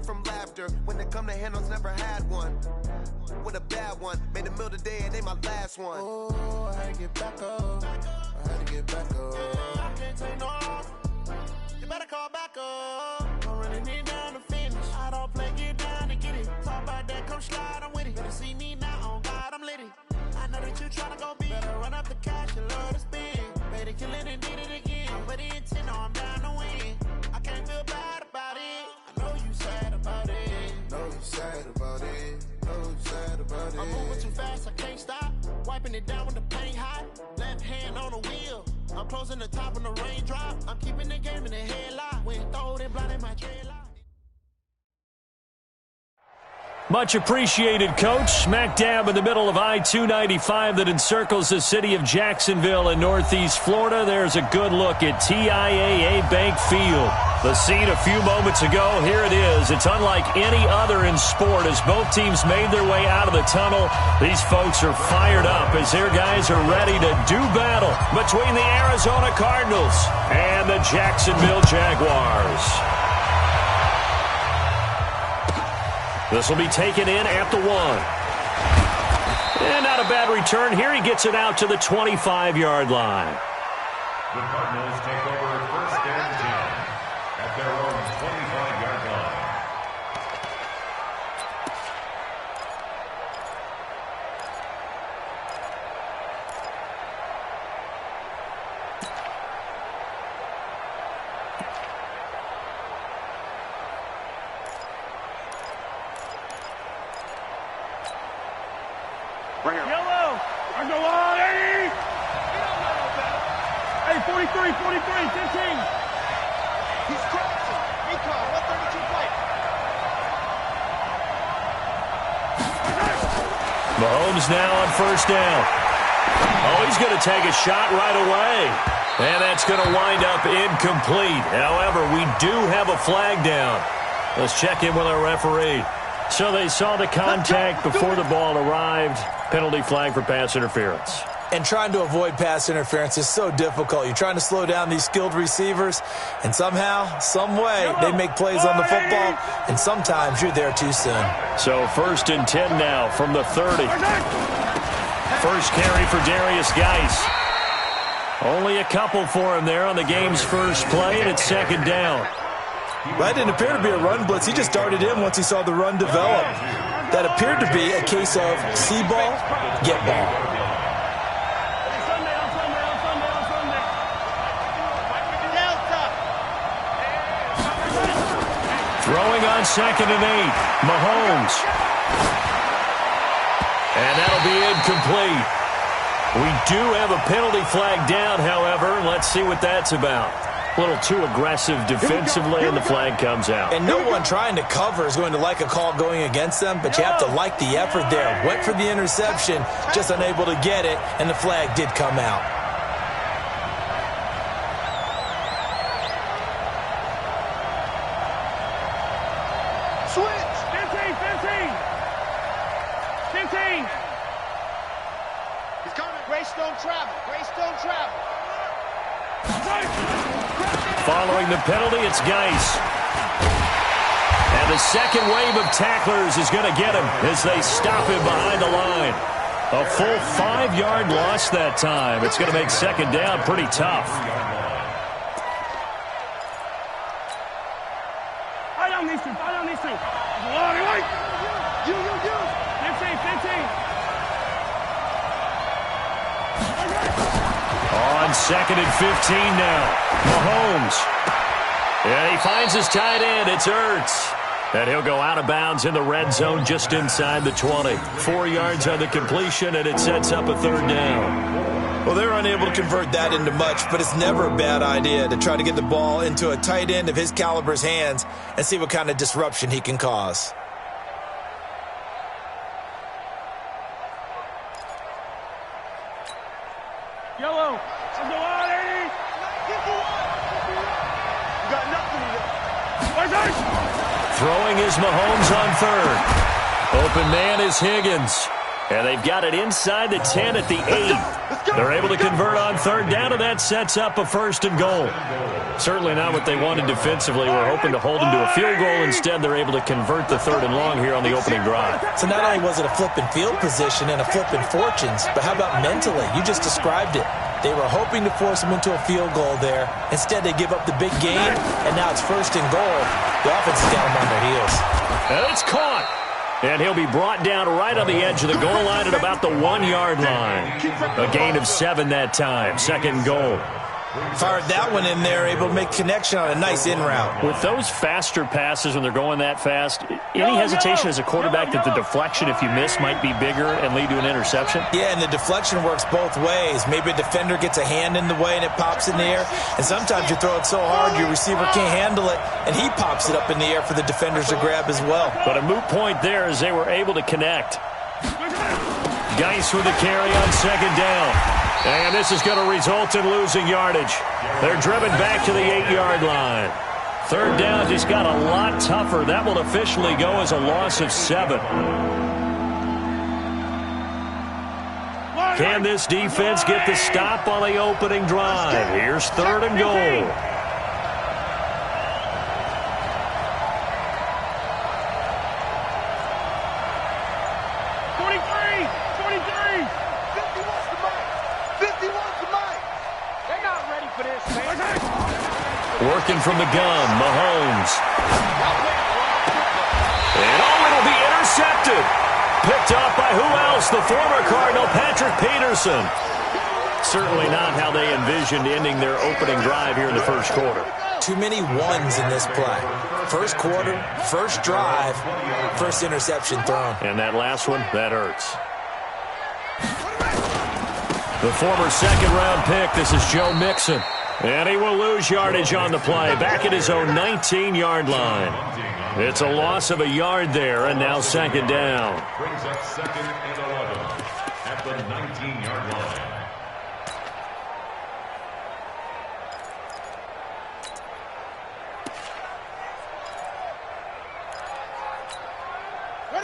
from laughter. When it come to handles, never had one. With a bad one, made a meal today and they my last one. Oh, I had to get back up. I had to get back up. I can't take no off. You better call back up. Don't really need down to finish. I don't play, get down to get it. Talk about that, come slide, I'm with it. Better see me now, on God, I'm litty. I know that you tryna go big. Better run up the cash, you love to spend. Made it, kill it, and did it again. But the intent, no, I'm down to win. I can't feel bad about it. I know you sad about it. Know you sad about it. Know you sad about it. I'm moving too fast, I can't stop. Wiping it down when the paint hot. Left hand on the wheel. I'm closing the top when the raindrop. I'm keeping the game in the headlock. When throwed and blinded my dreadlock. Much appreciated, Coach. Smack dab in the middle of I-295 that encircles the city of Jacksonville in northeast Florida. There's a good look at TIAA Bank Field. The scene a few moments ago, here it is. It's unlike any other in sport as both teams made their way out of the tunnel. These folks are fired up as their guys are ready to do battle between the Arizona Cardinals and the Jacksonville Jaguars. This will be taken in at the 1. And not a bad return here. He gets it out to the 25-yard line. The Cardinals take over first and 10 at their own 25-yard line. Yellow! I go on, 80! Hey, 43, 15! He's crossing. Recon, 132 plate. Mahomes now on first down. Oh, he's going to take a shot right away. And that's going to wind up incomplete. However, we do have a flag down. Let's check in with our referee. So they saw the contact before the ball arrived. Penalty flag for pass interference. And trying to avoid pass interference is so difficult. You're trying to slow down these skilled receivers, and somehow, some way, they make plays on the football, and sometimes you're there too soon. So first and 10 now from the 30. First carry for Darius Geis. Only a couple for him there on the game's first play, and it's second down. That didn't appear to be a run blitz. He just darted in once he saw the run develop. That appeared to be a case of see ball, get ball. Throwing on second and 8. Mahomes. And that'll be incomplete. We do have a penalty flag down, however. Let's see what that's about. A little too aggressive defensively, and the flag comes out. And no one trying to cover is going to like a call going against them, but you have to like the effort there. Went for the interception, just unable to get it, and the flag did come out. Switch! 15! He's coming. Grace don't travel. Following the penalty, it's Geis. And the second wave of tacklers is going to get him as they stop him behind the line. A full 5-yard loss that time. It's going to make second down pretty tough. I don't need to. 15. On second and 15 now. Mahomes. And he finds his tight end. It's Ertz. And he'll go out of bounds in the red zone just inside the 20. 4 yards on the completion, and it sets up a third down. Well, they're unable to convert that into much, but it's never a bad idea to try to get the ball into a tight end of his caliber's hands and see what kind of disruption he can cause. Yellow. Let's go on, 80. You got nothing to do. Throwing is Mahomes on third. Open man is Higgins. And they've got it inside the 10 at the 8. They're able to convert on third down, and that sets up a 1st and goal. Certainly not what they wanted defensively. We're hoping to hold them to a field goal. Instead, they're able to convert the 3rd and long here on the opening drive. So not only was it a flipping field position and a flipping fortunes, but how about mentally? You just described it. They were hoping to force them into a field goal there. Instead, they give up the big gain, and now it's 1st and goal. The offense has got them on their heels. And it's caught. And he'll be brought down right on the edge of the goal line at about the 1-yard line. A gain of 7 that time. 2nd goal. Fired that one in there, able to make connection on a nice in route. With those faster passes when they're going that fast, any hesitation as a quarterback that the deflection, if you miss, might be bigger and lead to an interception? Yeah, and the deflection works both ways. Maybe a defender gets a hand in the way and it pops in the air. And sometimes you throw it so hard your receiver can't handle it, and he pops it up in the air for the defenders to grab as well. But a moot point there as they were able to connect. Geis with the carry on 2nd down. And this is going to result in losing yardage. They're driven back to the 8-yard line. 3rd down just got a lot tougher. That will officially go as a loss of 7. Can this defense get the stop on the opening drive? Here's 3rd and goal. Working from the gun, Mahomes. And it'll be intercepted. Picked off by who else? The former Cardinal, Patrick Peterson. Certainly not how they envisioned ending their opening drive here in the 1st quarter. Too many ones in this play. 1st quarter, 1st drive, 1st interception thrown. And that last one, that hurts. The former 2nd-round pick, this is Joe Mixon. And he will lose yardage on the play, back at his own 19-yard line. It's a loss of a yard there, and now 2nd down. Brings up 2nd and 11 at the 19-yard line.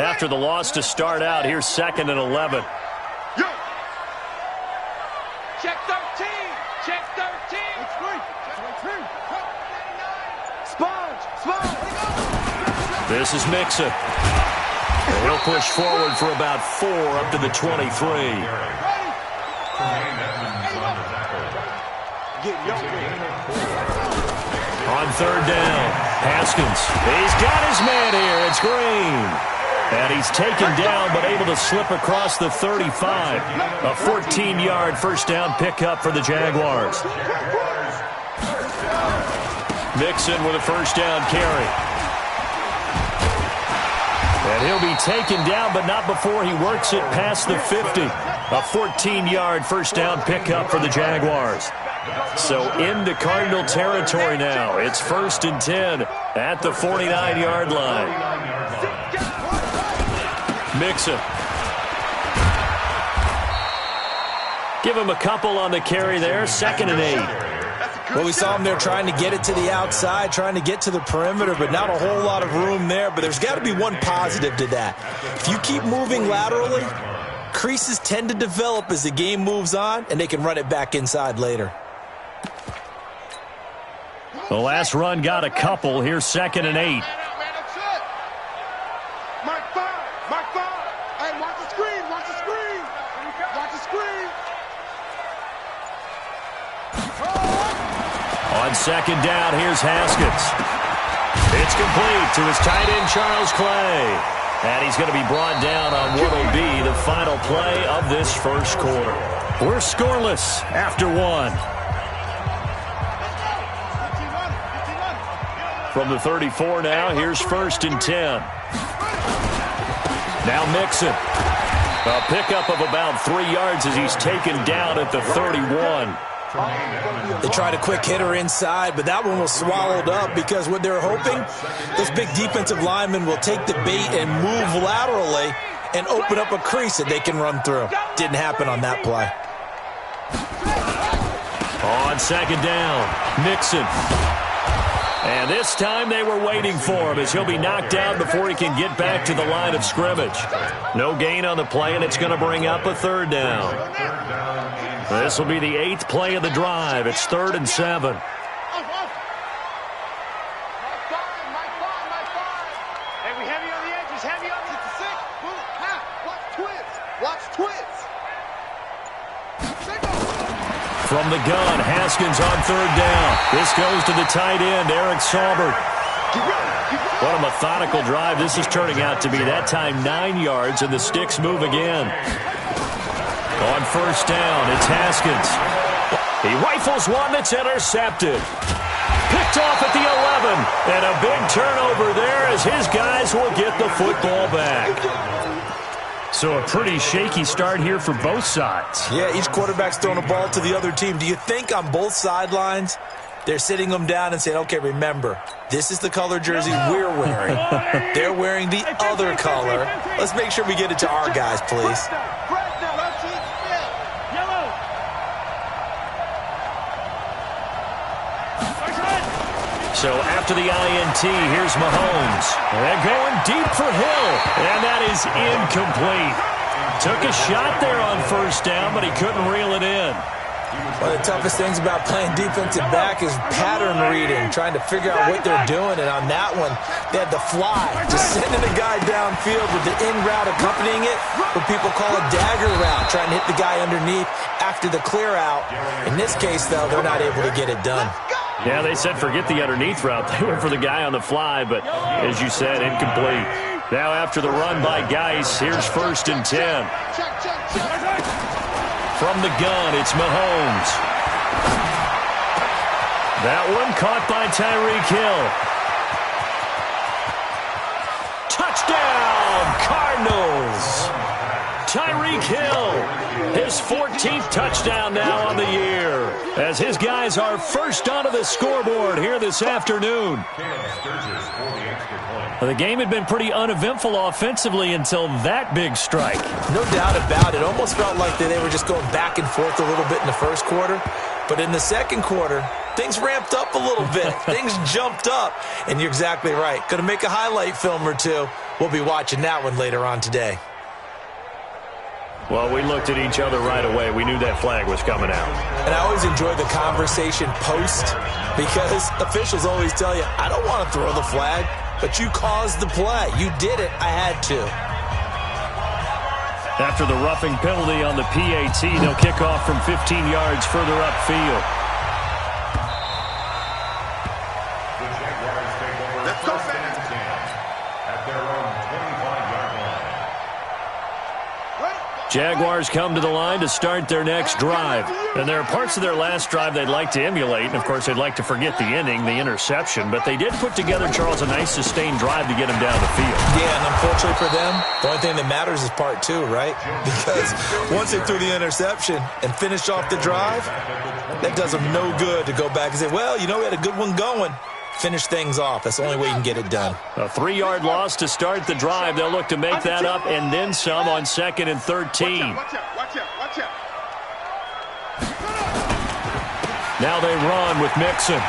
After the loss to start out, here's 2nd and 11. Check 13. Check 13. Sponge. This is Mixon. And he'll push forward for about 4 up to the 23. On 3rd down, Haskins. He's got his man here. It's Green. And he's taken down but able to slip across the 35. A 14-yard 1st down pickup for the Jaguars. Mixon with a 1st down carry. And he'll be taken down, but not before he works it past the 50. A 14-yard 1st down pickup for the Jaguars. So into Cardinal territory now. It's 1st and 10 at the 49-yard line. Mixon. Give him a couple on the carry there. 2nd and 8. Well, we saw him there trying to get it to the outside, trying to get to the perimeter, but not a whole lot of room there. But there's got to be one positive to that. If you keep moving laterally, creases tend to develop as the game moves on, and they can run it back inside later. The last run got a couple. Here's 2nd and 8. On 2nd down, here's Haskins. It's complete to his tight end, Charles Clay. And he's going to be brought down on what will be the final play of this 1st quarter. We're scoreless after 1. From the 34 now, here's 1st and 10. Now Mixon. A pickup of about 3 yards as he's taken down at the 31. They tried a quick hitter inside, but that one was swallowed up because what they're hoping, this big defensive lineman will take the bait and move laterally and open up a crease that they can run through. Didn't happen on that play. On 2nd down, Mixon. And this time they were waiting for him as he'll be knocked down before he can get back to the line of scrimmage. No gain on the play, and it's going to bring up a third down. This will be the 8th play of the drive. It's 3rd and 7. From the gun, Haskins on 3rd down. This goes to the tight end, Eric Saubert. What a methodical drive this is turning out to be. That time 9 yards, and the sticks move again. On 1st down, it's Haskins. He rifles one that's intercepted. Picked off at the 11. And a big turnover there as his guys will get the football back. So a pretty shaky start here for both sides. Yeah, each quarterback's throwing a ball to the other team. Do you think on both sidelines they're sitting them down and saying, okay, remember, this is the color jersey we're wearing. They're wearing the other color. Let's make sure we get it to our guys, please. So after the INT, here's Mahomes. They're going deep for Hill, and that is incomplete. Took a shot there on 1st down, but he couldn't reel it in. One of the toughest things about playing defensive back is pattern reading, trying to figure out what they're doing. And on that one, they had the fly, just sending a guy downfield with the in route accompanying it, what people call a dagger route, trying to hit the guy underneath after the clear out. In this case, though, they're not able to get it done. Yeah, they said forget the underneath route. They went for the guy on the fly, but as you said, incomplete. Now after the run by Geis, here's 1st and 10. From the gun, it's Mahomes. That one caught by Tyreek Hill. Touchdown, Cardinals! Tyreek Hill, his 14th touchdown now on the year, as his guys are first onto the scoreboard here this afternoon. The game had been pretty uneventful offensively until that big strike. No doubt about it. Almost felt like they were just going back and forth a little bit in the first quarter. But in the second quarter, things ramped up a little bit. Things jumped up. And you're exactly right. Going to make a highlight film or two. We'll be watching that one later on today. Well, we looked at each other right away. We knew that flag was coming out. And I always enjoy the conversation post because officials always tell you, I don't want to throw the flag, but you caused the play. You did it. I had to. After the roughing penalty on the PAT, they'll kick off from 15 yards further upfield. Let's go, at their own 25-yard line. Jaguars come to the line to start their next drive. And there are parts of their last drive they'd like to emulate. And, of course, they'd like to forget the ending, the interception. But they did put together, Charles, a nice sustained drive to get him down the field. Yeah, and unfortunately for them, the only thing that matters is part 2, right? Because once they threw the interception and finished off the drive, that does them no good to go back and say, well, you know, we had a good one going. Finish things off. That's the only way you can get it done. A 3-yard loss to start the drive. They'll look to make that up and then some on 2nd and 13. Watch out. Now they run with Mixon.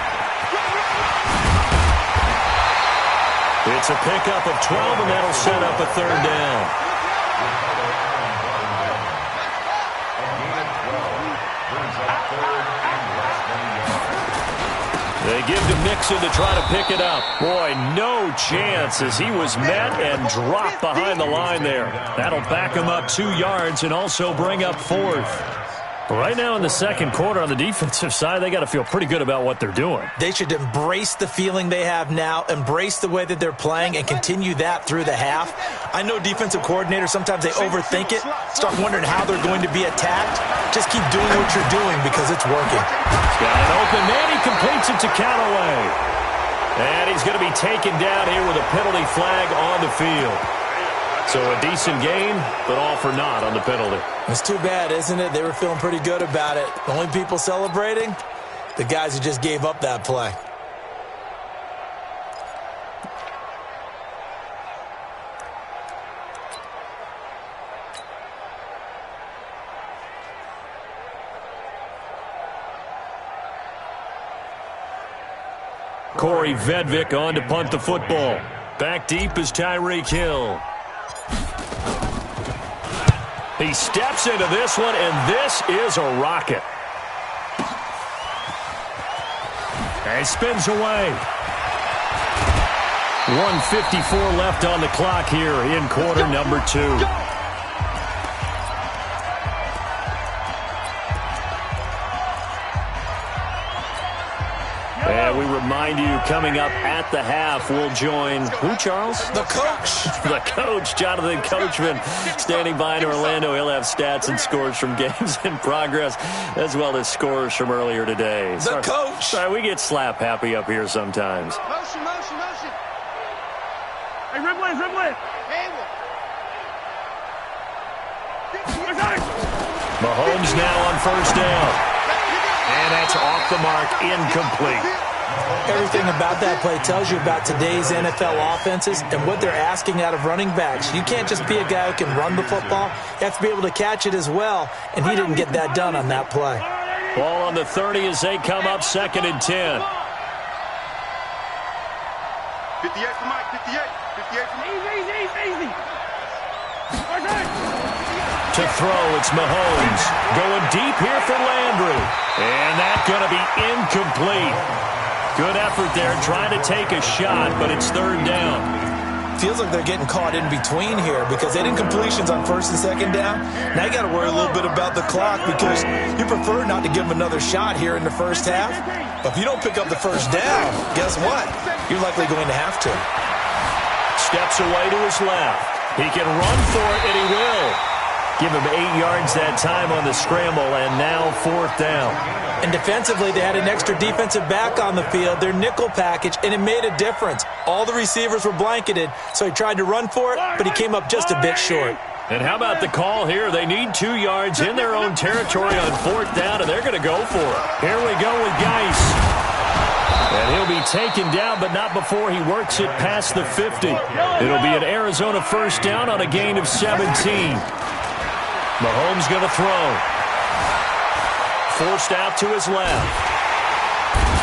It's a pickup of 12, and that'll set up a 3rd down. They give to Mixon to try to pick it up. Boy, no chance as he was met and dropped behind the line there. That'll back him up 2 yards and also bring up 4th. Right now in the second quarter on the defensive side, they got to feel pretty good about what they're doing. They should embrace the feeling they have now, embrace the way that they're playing, and continue that through the half. I know defensive coordinators, sometimes they overthink it, start wondering how they're going to be attacked. Just keep doing what you're doing because it's working. He's got an open man. He completes it to Callaway. And he's going to be taken down here with a penalty flag on the field. So a decent game, but all for naught on the penalty. It's too bad, isn't it? They were feeling pretty good about it. The only people celebrating, the guys who just gave up that play. Corey Vedvik on to punt the football. Back deep is Tyreek Hill. He steps into this one, and this is a rocket. And he spins away. 1:54 left on the clock here in quarter number 2. And we remind you, coming up at the half, we'll join who, Charles? The coach. The coach, Jonathan Coachman, standing by in Orlando. He'll have stats and scores from games in progress, as well as scores from earlier today. The coach. Sorry, we get slap happy up here sometimes. Motion, motion, motion. Hey, dribble it, dribble it. Mahomes now on first down. And that's off the mark, incomplete. Everything about that play tells you about today's NFL offenses and what they're asking out of running backs. You can't just be a guy who can run the football. You have to be able to catch it as well, and he didn't get that done on that play. Ball on the 30 as they come up 2nd and 10. 58 for Mike, 58. 58 for Mike. Easy. To throw, it's Mahomes. Going deep here for Landry. And that's going to be incomplete. Good effort there, trying to take a shot, but it's 3rd down. Feels like they're getting caught in between here because they did incompletions on 1st and 2nd down. Now you got to worry a little bit about the clock because you prefer not to give them another shot here in the first half. But if you don't pick up the first down, guess what? You're likely going to have to. Steps away to his left. He can run for it, and he will. Give him 8 yards that time on the scramble, and now 4th down. And defensively, they had an extra defensive back on the field, their nickel package, and it made a difference. All the receivers were blanketed, so he tried to run for it, but he came up just a bit short. And how about the call here? They need 2 yards in their own territory on 4th down, and they're going to go for it. Here we go with Geis. And he'll be taken down, but not before he works it past the 50. It'll be an Arizona first down on a gain of 17. Mahomes going to throw. Forced out to his left.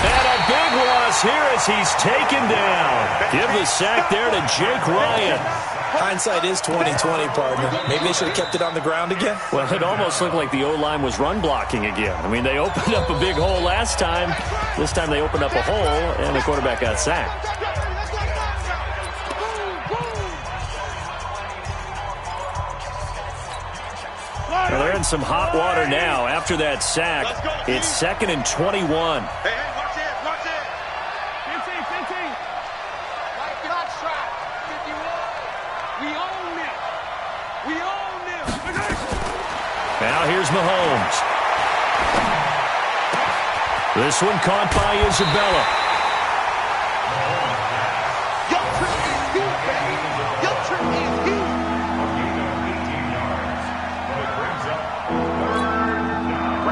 And a big loss here as he's taken down. Give the sack there to Jake Ryan. Hindsight is 20/20, partner. Maybe they should have kept it on the ground again. Well, it almost looked like the O-line was run blocking again. I mean, they opened up a big hole last time. This time they opened up a hole, and the quarterback got sacked. Well, they're in some hot water now. After that sack, it's 2nd and 21. Hey, watch it, watch it. 15. Like not shot. 51. We own it. We own it. Now here's Mahomes. This one caught by Isabella. Your trick is huge, baby. Your trick is huge.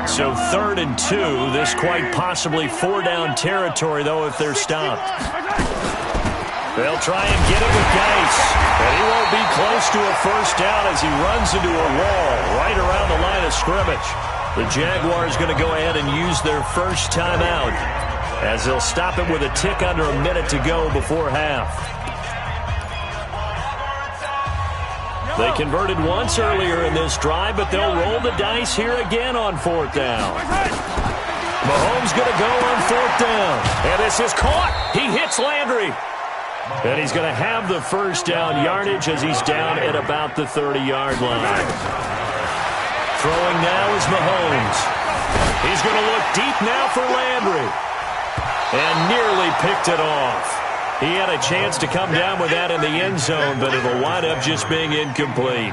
So 3rd and 2. This quite possibly 4-down territory, though, if they're stopped. They'll try and get it with Geis. And he won't be close to a first down as he runs into a wall right around the line of scrimmage. The Jaguars going to go ahead and use their first timeout as they'll stop it with a tick under a minute to go before half. They converted once earlier in this drive, but they'll roll the dice here again on 4th down. Mahomes going to go on 4th down. And this is caught. He hits Landry. And he's going to have the first down yardage as he's down at about the 30-yard line. Throwing now is Mahomes. He's going to look deep now for Landry. And nearly picked it off. He had a chance to come down with that in the end zone, but it'll wind up just being incomplete.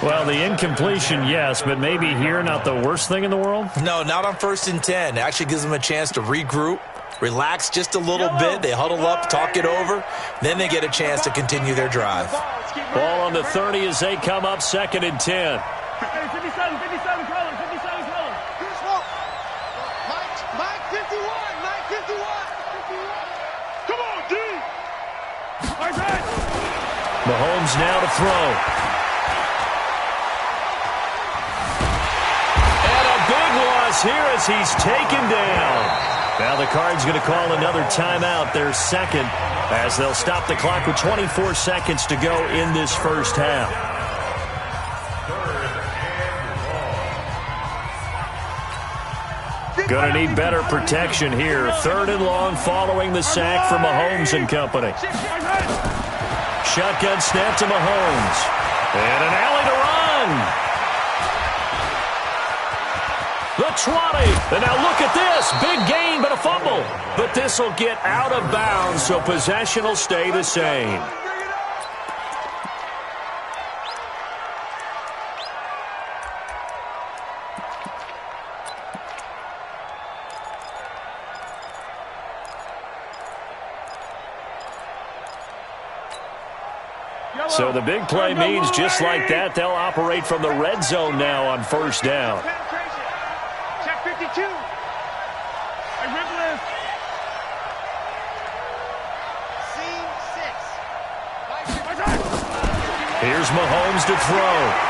Well, the incompletion, yes, but maybe here not the worst thing in the world? No, not on 1st and 10. It actually gives them a chance to regroup, relax just a little bit. They huddle up, talk it over. Then they get a chance to continue their drive. Ball on the 30 as they come up 2nd and 10. 57, color. Mike 51. Come on, D. Mahomes now to throw. And a big loss here as he's taken down. Now the Cards going to call another timeout, their second, as they'll stop the clock with 24 seconds to go in this first half. Going to need better protection here. 3rd and long following the sack from Mahomes and company. Shotgun snap to Mahomes. And an alley to run. The 20. And now look at this. Big gain, but a fumble. But this will get out of bounds, so possession will stay the same. So the big play means just like that, they'll operate from the red zone now on first down. Check 52. Here's Mahomes to throw.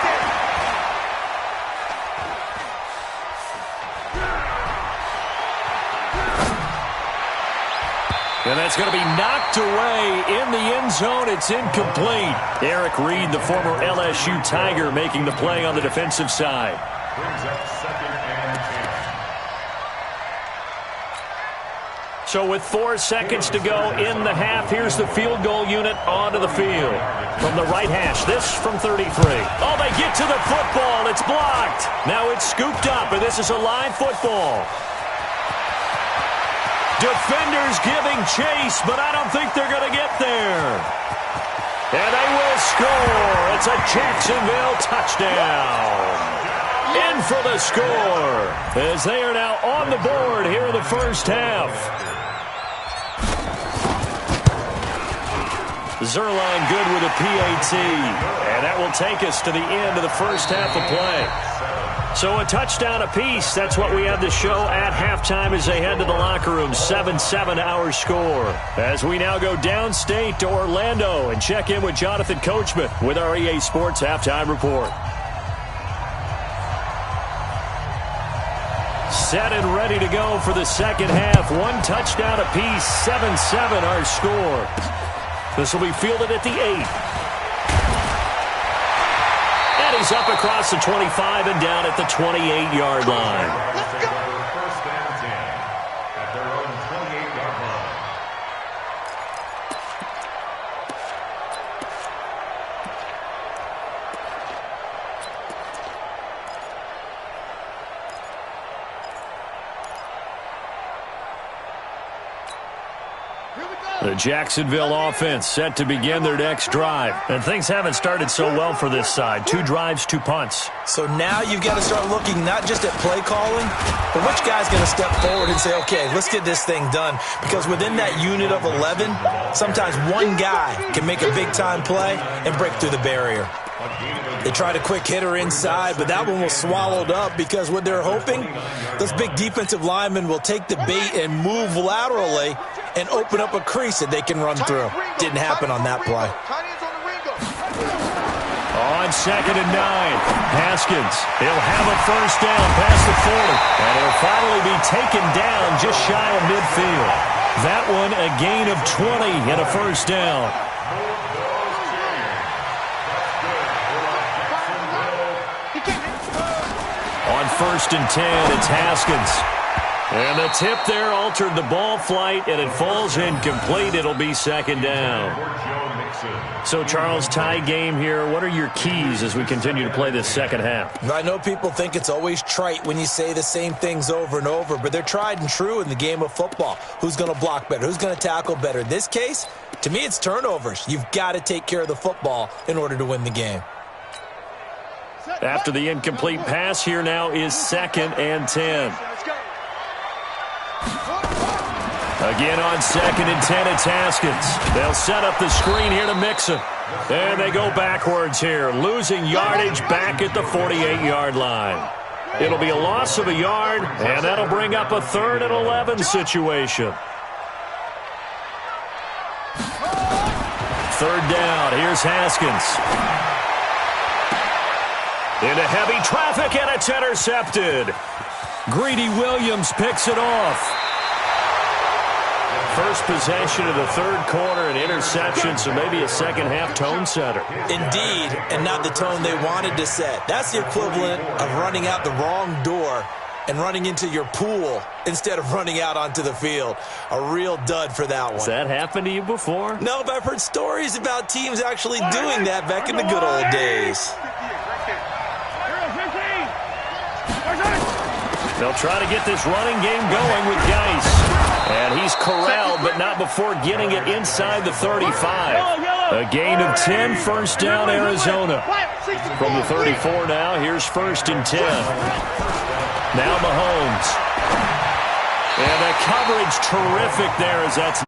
And that's going to be knocked away in the end zone. It's incomplete. Eric Reed, the former LSU Tiger, making the play on the defensive side. Brings up 2nd and 10. So with 4 seconds to go in the half, here's the field goal unit onto the field. From the right hash, this from 33. Oh, they get to the football. It's blocked. Now it's scooped up, and this is a live football. Defenders giving chase, but I don't think they're going to get there. And they will score. It's a Jacksonville touchdown. In for the score, as they are now on the board here in the first half. Zerline good with a PAT, and that will take us to the end of the first half of play. So a touchdown apiece. That's what we have to show at halftime as they head to the locker room. 7-7 our score. As we now go downstate to Orlando and check in with Jonathan Coachman with our EA Sports Halftime Report. Set and ready to go for the second half. 1 touchdown apiece. 7-7 our score. This will be fielded at the 8. He's up across the 25 and down at the 28-yard line. Let's go. First and 10 at their own 28-yard line. The Jacksonville offense set to begin their next drive. And things haven't started so well for this side. 2 drives, 2 punts. So now you've got to start looking not just at play calling, but which guy's going to step forward and say, okay, let's get this thing done. Because within that unit of 11, sometimes one guy can make a big-time play and break through the barrier. They tried a quick hitter inside, but that one was swallowed up because what they're hoping, those big defensive linemen will take the bait and move laterally and open up a crease that they can run through. Didn't happen on that play. On 2nd and 9, Haskins. He'll have a first down past the 40, and he'll finally be taken down just shy of midfield. That one a gain of 20 and a first down. On 1st and 10, it's Haskins. And the tip there altered the ball flight, and it falls incomplete. It'll be 2nd down. So, Charles, tie game here. What are your keys as we continue to play this second half? I know people think it's always trite when you say the same things over and over, but they're tried and true in the game of football. Who's going to block better? Who's going to tackle better? In this case, to me, it's turnovers. You've got to take care of the football in order to win the game. After the incomplete pass, here now is 2nd and 10. Again on 2nd and 10, it's Haskins. They'll set up the screen here to Mixon. And they go backwards here, losing yardage back at the 48-yard line. It'll be a loss of a yard, and that'll bring up a 3rd and 11 situation. 3rd down, here's Haskins. Into heavy traffic, and it's intercepted. Greedy Williams picks it off. First possession of the third quarter, an interception, so maybe a second-half tone setter. Indeed, and not the tone they wanted to set. That's the equivalent of running out the wrong door and running into your pool instead of running out onto the field. A real dud for that one. Has that happened to you before? No, but I've heard stories about teams actually doing that back in the good old days. They'll try to get this running game going with Geis. And he's corralled, but not before getting it inside the 35. A gain of 10, first down, Arizona. From the 34 now, here's 1st and 10. Now Mahomes. And the coverage terrific there as that's